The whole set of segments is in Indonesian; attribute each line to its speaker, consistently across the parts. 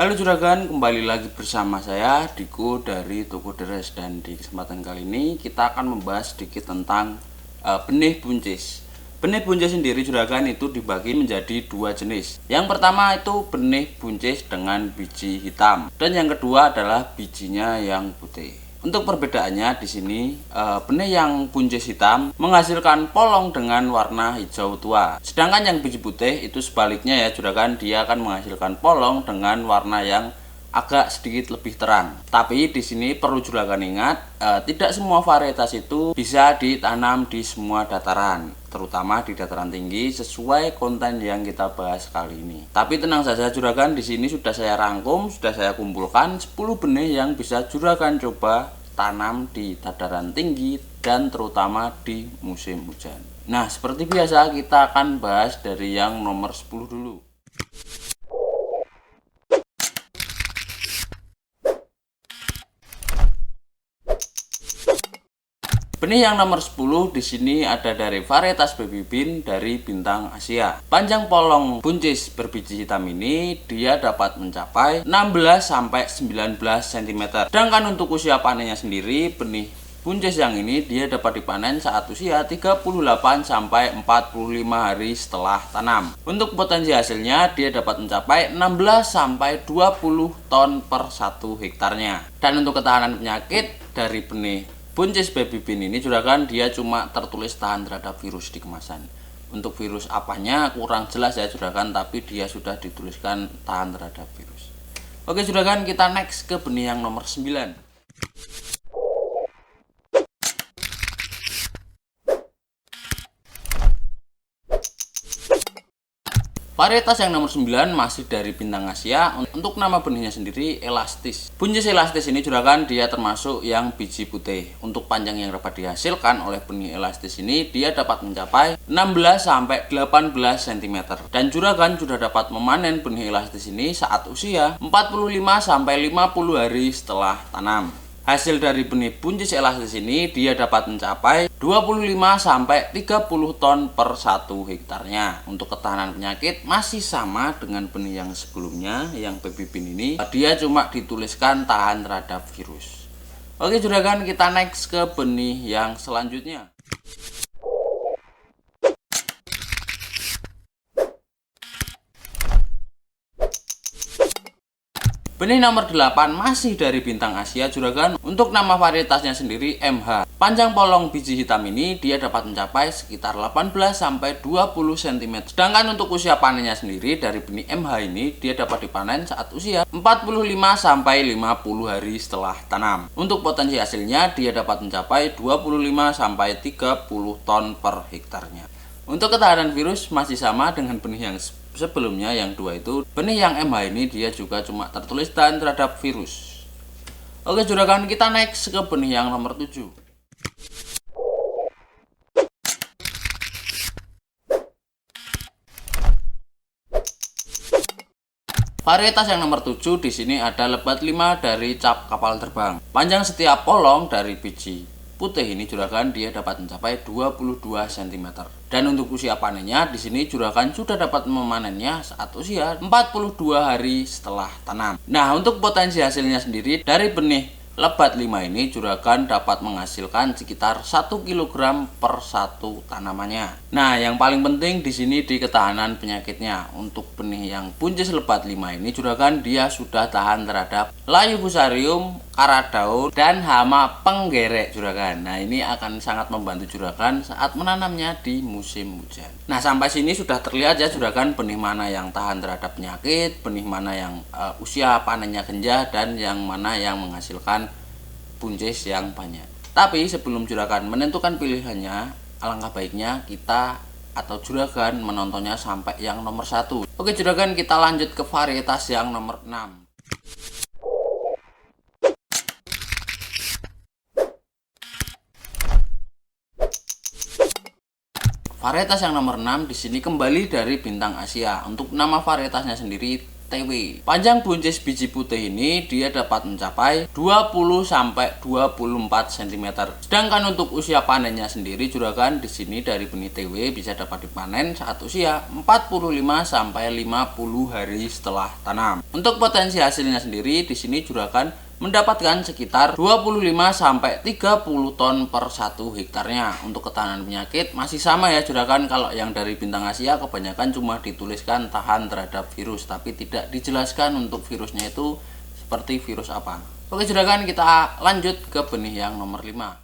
Speaker 1: Halo juragan, kembali lagi bersama saya Diko dari Toko Deres, dan di kesempatan kali ini kita akan membahas sedikit tentang benih buncis. Benih buncis sendiri juragan itu dibagi menjadi dua jenis. Yang pertama itu benih buncis dengan biji hitam, dan yang kedua adalah bijinya yang putih. Untuk perbedaannya di sini, benih yang buncis hitam menghasilkan polong dengan warna hijau tua. Sedangkan yang biji putih itu sebaliknya ya juragan, dia akan menghasilkan polong dengan warna yang agak sedikit lebih terang. Tapi di sini perlu juragan ingat, tidak semua varietas itu bisa ditanam di semua dataran, terutama di dataran tinggi sesuai konten yang kita bahas kali ini. Tapi tenang saja juragan, di sini sudah saya rangkum, sudah saya kumpulkan 10 benih yang bisa juragan coba tanam di dataran tinggi dan terutama di musim hujan. Nah, seperti biasa kita akan bahas dari yang nomor 10 dulu. Benih yang nomor 10 di sini ada dari varietas baby bean dari bintang Asia. Panjang polong buncis berbiji hitam ini dia dapat mencapai 16 sampai 19 cm. Sedangkan untuk usia panennya sendiri, benih buncis yang ini dia dapat dipanen saat usia 38 sampai 45 hari setelah tanam. Untuk potensi hasilnya dia dapat mencapai 16 sampai 20 ton per 1 hektarnya. Dan untuk ketahanan penyakit dari benih buncis baby bean ini juragan, dia cuma tertulis tahan terhadap virus di kemasan. Untuk virus apanya kurang jelas ya juragan, tapi dia sudah dituliskan tahan terhadap virus. Oke juragan, kita next ke benih yang nomor 9. Varietas yang nomor 9 masih dari bintang Asia. Untuk nama benihnya sendiri elastis. Buncis elastis ini juragan, dia termasuk yang biji putih. Untuk panjang yang dapat dihasilkan oleh benih elastis ini dia dapat mencapai 16 sampai 18 cm. Dan juragan sudah dapat memanen benih elastis ini saat usia 45 sampai 50 hari setelah tanam. Hasil dari benih buncis elastis ini dia dapat mencapai 25 sampai 30 ton per 1 hektarnya. Untuk ketahanan penyakit masih sama dengan benih yang sebelumnya, yang baby bean ini dia cuma dituliskan tahan terhadap virus. Oke juragan, kita next ke benih yang selanjutnya. Benih nomor 8 masih dari bintang Asia juragan. Untuk nama varietasnya sendiri MH. Panjang polong biji hitam ini dia dapat mencapai sekitar 18 sampai 20 cm. Sedangkan untuk usia panennya sendiri dari benih MH ini dia dapat dipanen saat usia 45 sampai 50 hari setelah tanam. Untuk potensi hasilnya dia dapat mencapai 25 sampai 30 ton per hektarnya. Untuk ketahanan virus masih sama dengan benih yang sebelumnya, yang dua itu. Benih yang MH ini dia juga cuma tertulis tahan terhadap virus. Oke juragan, kita next ke benih yang nomor 7. Varietas yang nomor 7 di sini ada lebat 5 dari cap kapal terbang. Panjang setiap polong dari biji putih ini juragan dia dapat mencapai 22 cm. Dan untuk usia panennya di sini juragan sudah dapat memanennya saat usia 42 hari setelah tanam. Nah, untuk potensi hasilnya sendiri dari benih lebat 5 ini juragan dapat menghasilkan sekitar 1 kg per 1 tanamannya. Nah, yang paling penting di sini di ketahanan penyakitnya. Untuk benih yang buncis lebat 5 ini juragan dia sudah tahan terhadap layu fusarium, karat daun, dan hama penggerek juragan. Nah, ini akan sangat membantu juragan saat menanamnya di musim hujan. Nah, sampai sini sudah terlihat ya juragan, benih mana yang tahan terhadap penyakit, benih mana yang usia panennya genjah, dan yang mana yang menghasilkan buncis yang banyak. Tapi sebelum juragan menentukan pilihannya, alangkah baiknya kita atau juragan menontonnya sampai yang nomor 1. Oke juragan, kita lanjut ke varietas yang nomor 6. Varietas yang nomor 6 di sini kembali dari bintang Asia. Untuk nama varietasnya sendiri TW. Panjang buncis biji putih ini dia dapat mencapai 20-24 cm. Sedangkan untuk usia panennya sendiri juragan di sini dari benih TW bisa dapat dipanen saat usia 45-50 hari setelah tanam. Untuk potensi hasilnya sendiri di sini juragan mendapatkan sekitar 25-30 ton per 1 hektarnya. Untuk ketahanan penyakit masih sama ya juragan, kalau yang dari Bintang Asia kebanyakan cuma dituliskan tahan terhadap virus, tapi tidak dijelaskan untuk virusnya itu seperti virus apa. Oke juragan, kita lanjut ke benih yang nomor 5.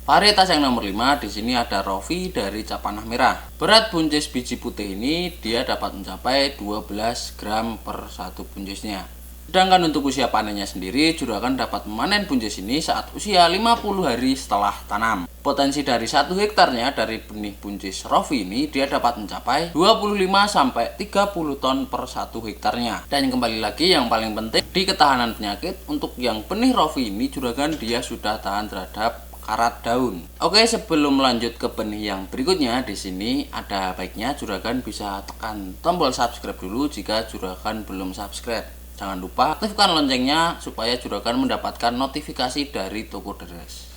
Speaker 1: Varietas yang nomor 5 di sini ada Rofi dari Cap Panah Merah. Berat buncis biji putih ini dia dapat mencapai 12 gram per 1 buncisnya. Sedangkan untuk usia panennya sendiri juragan dapat memanen buncis ini saat usia 50 hari setelah tanam. Potensi dari 1 hektarnya dari benih buncis Rofi ini dia dapat mencapai 25-30 ton per 1 hektarnya. Dan kembali lagi yang paling penting di ketahanan penyakit, untuk yang benih Rofi ini juragan dia sudah tahan terhadap karat daun. Oke, sebelum lanjut ke benih yang berikutnya, di sini ada baiknya juragan bisa tekan tombol subscribe dulu jika juragan belum subscribe. Jangan lupa aktifkan loncengnya supaya juragan mendapatkan notifikasi dari toko deres.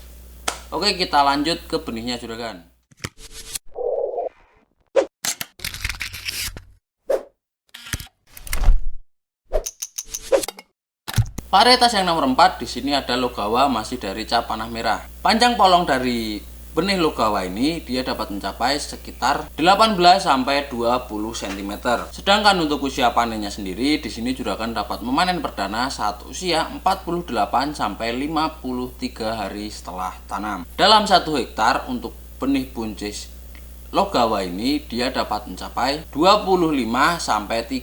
Speaker 1: Oke, kita lanjut ke benihnya juragan. Varietas yang nomor 4 di sini ada Logawa, masih dari Cap Panah Merah. Panjang polong dari benih Logawa ini dia dapat mencapai sekitar 18-20 cm. Sedangkan untuk usia panennya sendiri di sini juragan dapat memanen perdana saat usia 48-53 hari setelah tanam. Dalam 1 hektar untuk benih buncis Logawa ini dia dapat mencapai 25-36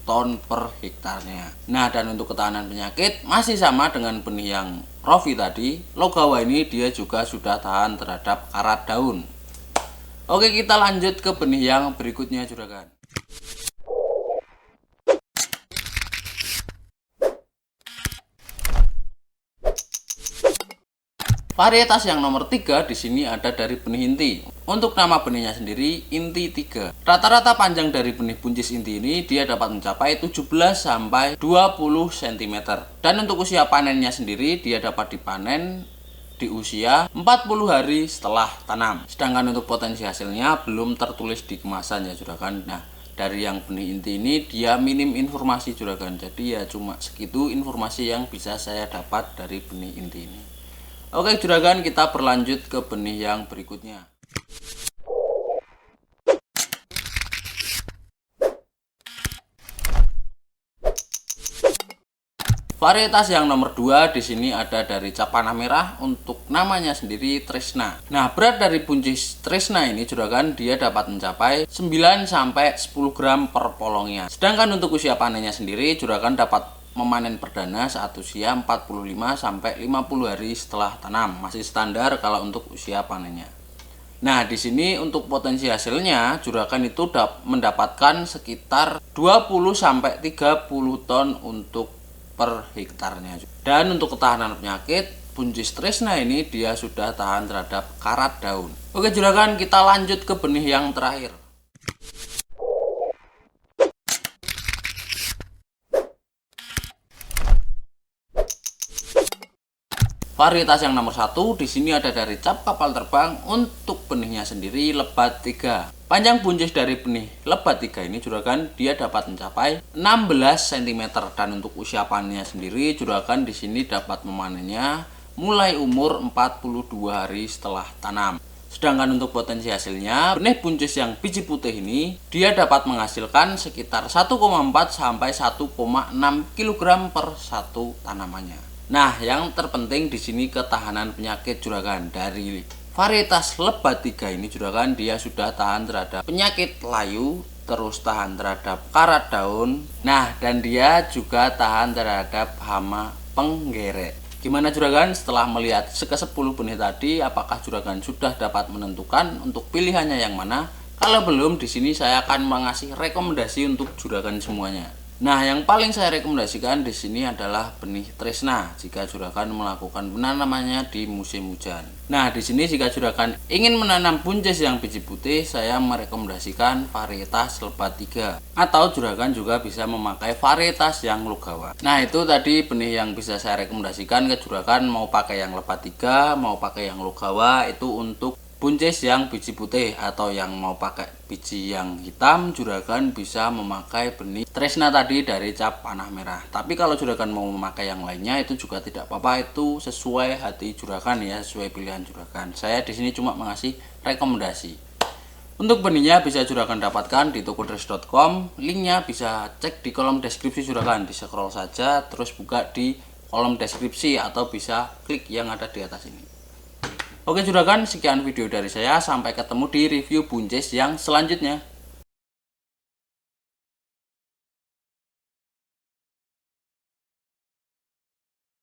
Speaker 1: ton per hektarnya. Nah, dan untuk ketahanan penyakit masih sama dengan benih yang Rofi tadi. Logawa ini dia juga sudah tahan terhadap karat daun. Oke, kita lanjut ke benih yang berikutnya juragan. Varietas yang nomor 3 di sini ada dari benih inti. Untuk nama benihnya sendiri Inti 3. Rata-rata panjang dari benih buncis inti ini dia dapat mencapai 17-20 cm. Dan untuk usia panennya sendiri dia dapat dipanen di usia 40 hari setelah tanam. Sedangkan untuk potensi hasilnya belum tertulis di kemasan ya juragan. Nah, dari yang benih inti ini dia minim informasi juragan. Jadi ya cuma segitu informasi yang bisa saya dapat dari benih inti ini. Oke juragan, kita berlanjut ke benih yang berikutnya. Varietas yang nomor 2 di sini ada dari Cap Panah Merah. Untuk namanya sendiri Tresna. Nah, berat dari buncis Tresna ini juragan dia dapat mencapai 9-10 gram per polongnya. Sedangkan untuk usia panennya sendiri juragan dapat memanen perdana saat usia 45-50 hari setelah tanam. Masih standar kalau untuk usia panennya. Nah, di sini untuk potensi hasilnya juragan itu mendapatkan sekitar 20-30 ton untuk per hektarnya. Dan untuk ketahanan penyakit buncis Tresna ini dia sudah tahan terhadap karat daun. Oke juragan, kita lanjut ke benih yang terakhir. Varietas yang nomor 1 di sini ada dari Cap Kapal Terbang. Untuk benihnya sendiri Lebat 3. Panjang buncis dari benih Lebat 3 ini juragan dia dapat mencapai 16 cm. Dan untuk usia panennya sendiri juragan di sini dapat memanennya mulai umur 42 hari setelah tanam. Sedangkan untuk potensi hasilnya benih buncis yang biji putih ini dia dapat menghasilkan sekitar 1,4 sampai 1,6 kg per 1 tanamannya. Nah, yang terpenting di sini ketahanan penyakit juragan. Dari varietas Lebat 3 ini juragan dia sudah tahan terhadap penyakit layu, terus tahan terhadap karat daun. Nah, dan dia juga tahan terhadap hama penggeret. Gimana juragan setelah melihat ke-10 benih tadi, apakah juragan sudah dapat menentukan untuk pilihannya yang mana? Kalau belum, di sini saya akan mengasih rekomendasi untuk juragan semuanya. Nah, yang paling saya rekomendasikan di sini adalah benih Tresna jika juragan melakukan penanamannya di musim hujan. Nah, di sini jika juragan ingin menanam buncis yang biji putih, saya merekomendasikan varietas lebat 3 atau juragan juga bisa memakai varietas yang Logawa. Nah, itu tadi benih yang bisa saya rekomendasikan ke juragan, mau pakai yang lebat 3, mau pakai yang Logawa, itu untuk buncis yang biji putih. Atau yang mau pakai biji yang hitam, juragan bisa memakai benih Tresna tadi dari cap panah merah. Tapi kalau juragan mau memakai yang lainnya itu juga tidak apa-apa, itu sesuai hati juragan ya, sesuai pilihan juragan. Saya di sini cuma mengasih rekomendasi. Untuk benihnya bisa juragan dapatkan di tokodres.com. Linknya bisa cek di kolom deskripsi juragan, di scroll saja terus buka di kolom deskripsi atau bisa klik yang ada di atas ini. Oke juragan, sekian video dari saya. Sampai ketemu di review buncis yang selanjutnya.